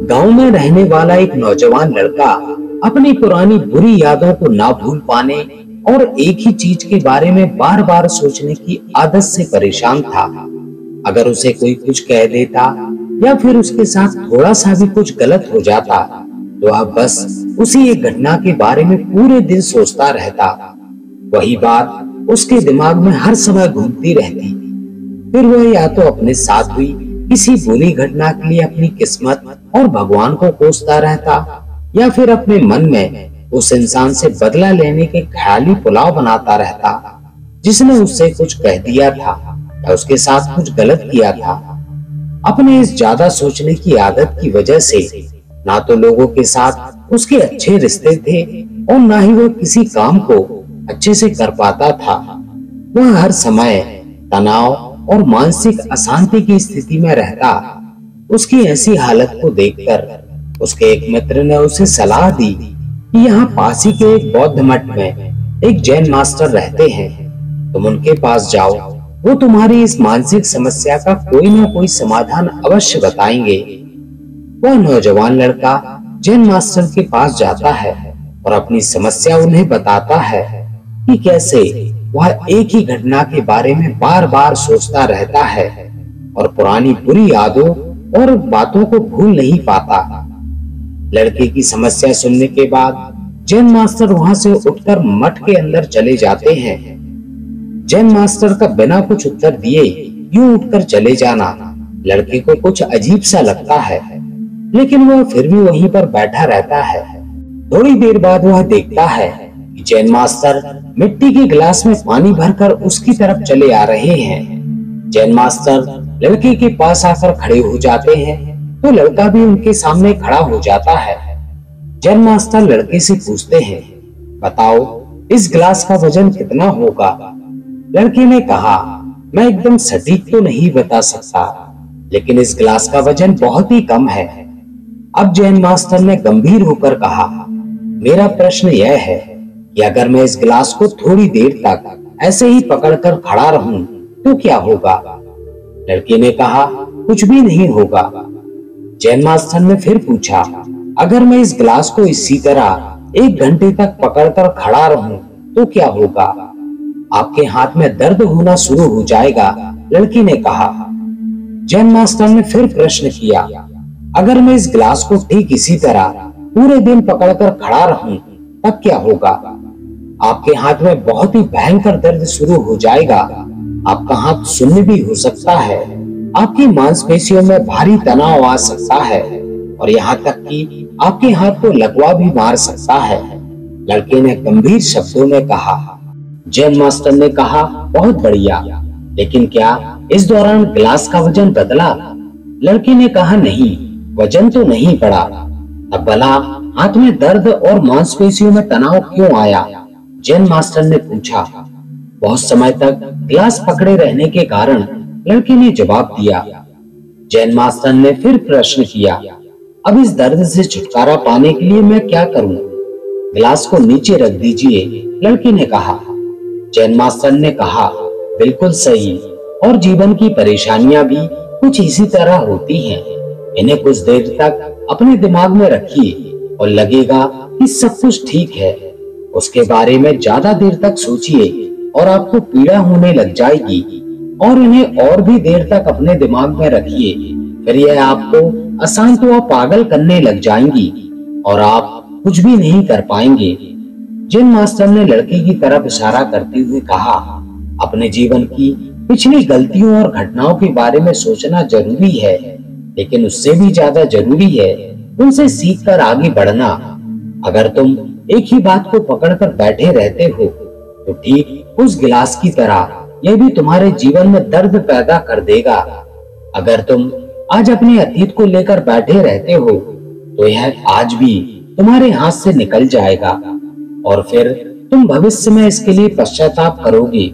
गांव में रहने वाला एक नौजवान लड़का अपनी पुरानी बुरी यादों को ना भूल पाने और एक ही चीज के बारे में बार बार सोचने की आदत से परेशान था। अगर उसे कोई कुछ कह देता या फिर उसके साथ थोड़ा सा भी कुछ गलत हो जाता तो वह बस उसी एक घटना के बारे में पूरे दिन सोचता रहता। वही बात उसके दिमाग में हर समय घूमती रहती। फिर वह या तो अपने साथ हुई किसी बुरी घटना के लिए अपनी किस्मत और भगवान को कोसता रहता या फिर अपने मन में उस इंसान से बदला लेने के ख्याली पुलाव बनाता रहता जिसने उससे कुछ कह दिया था या उसके साथ कुछ गलत किया था। अपने इस ज्यादा सोचने की आदत की वजह से ना तो लोगों के साथ उसके अच्छे रिश्ते थे और ना ही वह किसी काम को अच्छे से कर पाता था। वह हर समय तनाव और मानसिक अशांति की स्थिति में रहता। उसकी ऐसी हालत को देखकर उसके एक मित्र ने उसे सलाह दी कि यहाँ पास ही के एक बौद्ध मठ में एक जैन मास्टर रहते हैं, तुम उनके पास जाओ, वो तुम्हारी इस मानसिक समस्या का कोई ना कोई समाधान अवश्य बताएंगे। वह नौजवान लड़का जैन मास्टर के पास जाता है और अपनी समस्या उन्हें बताता है कि कैसे वह एक ही घटना के बारे में बार बार सोचता रहता है और पुरानी बुरी यादों और बातों को भूल नहीं पाता। लड़के की समस्या सुनने के बाद जैन मास्टर वहां से उठकर मठ के अंदर चले जाते हैं। जैन मास्टर का बिना कुछ उत्तर दिए यूं उठकर चले जाना लड़के को कुछ अजीब सा लगता है, लेकिन वह फिर भी वहीं पर बैठा रहता है। थोड़ी देर बाद वह देखता है कि जैन मास्टर मिट्टी के गिलास में पानी भरकर उसकी तरफ चले आ रहे हैं। जैन मास्टर लड़के के पास आकर खड़े हो जाते हैं तो लड़का भी उनके सामने खड़ा हो जाता है। जैन मास्टर लड़के से पूछते हैं, बताओ इस गिलास का वजन कितना होगा? लड़के ने कहा, मैं एकदम सटीक तो नहीं बता सकता, लेकिन इस गिलास का वजन बहुत ही कम है। अब जैन मास्टर ने गंभीर होकर कहा, मेरा प्रश्न यह है कि अगर मैं इस गिलास को थोड़ी देर तक ऐसे ही पकड़कर खड़ा रहूं तो क्या होगा? लड़के ने कहा, कुछ भी नहीं होगा। जैन मास्टर ने फिर पूछा, अगर मैं इस गिलास को इसी तरह 1 घंटे तक पकड़कर खड़ा रहूं तो क्या होगा? आपके हाथ में दर्द होना शुरू हो जाएगा। लड़की ने कहा। जैन मास्टर ने फिर प्रश्न किया, अगर मैं इस गिलास को ठीक इसी तरह पूरे दिन पकड़कर खड़ा रहूं तब क्या होगा? आपके हाथ में बहुत ही भयंकर दर्द शुरू हो जाएगा। आपका हाथ शून्य भी हो सकता है। आपकी मांसपेशियों में भारी तनाव आ सकता है और यहाँ तक कि आपके हाथ को लकवा भी मार सकता है। लड़के ने गंभीर शब्दों में कहा। जैन मास्टर ने कहा, बहुत बढ़िया, लेकिन क्या इस दौरान गिलास का वजन बदला? लड़की ने कहा, नहीं, वजन तो नहीं बढ़ा। अब भला हाथ में दर्द और मांसपेशियों में तनाव क्यों आया? जैन मास्टर ने पूछा। बहुत समय तक गिलास पकड़े रहने के कारण लड़की ने जवाब दिया। जैन मास्टर ने फिर प्रश्न किया, अब इस दर्द से छुटकारा पाने के लिए मैं क्या करूं? गिलास को नीचे रख दीजिए, लड़की ने कहा। जैन मास्टर ने कहा, बिल्कुल सही, और जीवन की परेशानियां भी कुछ इसी तरह होती हैं। इन्हें कुछ देर तक अपने दिमाग में रखिए और लगेगा कि सब कुछ ठीक है। उसके बारे में ज्यादा देर तक सोचिए और आपको पीड़ा होने लग जाएगी, और इन्हें और भी देर तक अपने दिमाग में रखिए, फिर यह आपको अशांत व पागल करने लग जाएंगी और आप कुछ भी नहीं कर पाएंगे। जैन मास्टर ने लड़की की तरफ इशारा करते हुए कहा, अपने जीवन की पिछली गलतियों और घटनाओं के बारे में सोचना जरूरी है, लेकिन उससे भी ज्यादा जरूरी है उनसे सीखकर आगे बढ़ना। अगर तुम एक ही बात को पकड़कर बैठे रहते हो तो ठीक उस गिलास की तरह यह भी तुम्हारे जीवन में दर्द पैदा कर देगा। अगर तुम आज अपने अतीत को लेकर बैठे रहते हो तो यह आज भी तुम्हारे हाथ से निकल जाएगा और फिर तुम भविष्य में इसके लिए पश्चाताप करोगे।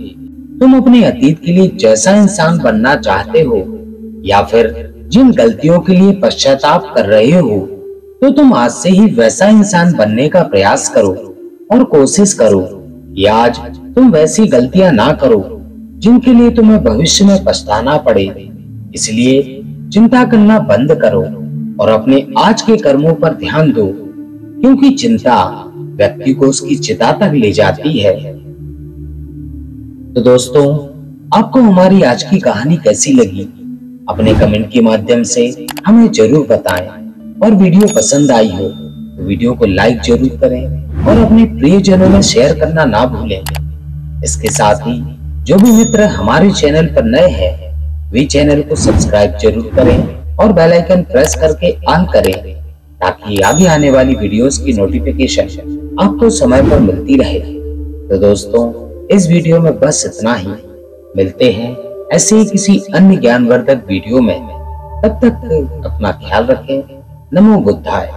तुम अपने अतीत के लिए जैसा इंसान बनना चाहते हो या फिर जिन गलतियों के लिए पश्चाताप कर रहे हो तो तुम आज से ही वैसा इंसान बनने का प्रयास करो और कोशिश करो कि आज तुम वैसी गलतियां ना करो जिनके लिए तुम्हें भविष्य में पछताना पड़े। इसलिए चिंता करना बंद करो और अपने आज के कर्मों पर ध्यान दो, क्योंकि चिंता व्यक्ति को उसकी चिता तक ले जाती है। तो दोस्तों, आपको हमारी आज की कहानी कैसी लगी? अपने कमेंट के माध्यम से हमें जरूर बताएं, और वीडियो पसंद आई हो तो वीडियो को लाइक जरूर करें और अपने प्रियजनों में शेयर करना ना भूलें। इसके साथ ही जो भी मित्र हमारे चैनल पर नए हैं वे चैनल को सब्सक्राइब जरूर करें और बेल आइकन प्रेस करके ऑन करें, ताकि आगे आने वाली वीडियोस की नोटिफिकेशन आपको समय पर मिलती रहे। तो दोस्तों, इस वीडियो में बस इतना ही। मिलते हैं ऐसे ही किसी अन्य ज्ञानवर्धक वीडियो में। तब तक अपना ख्याल रखें। नमो बुद्धाय।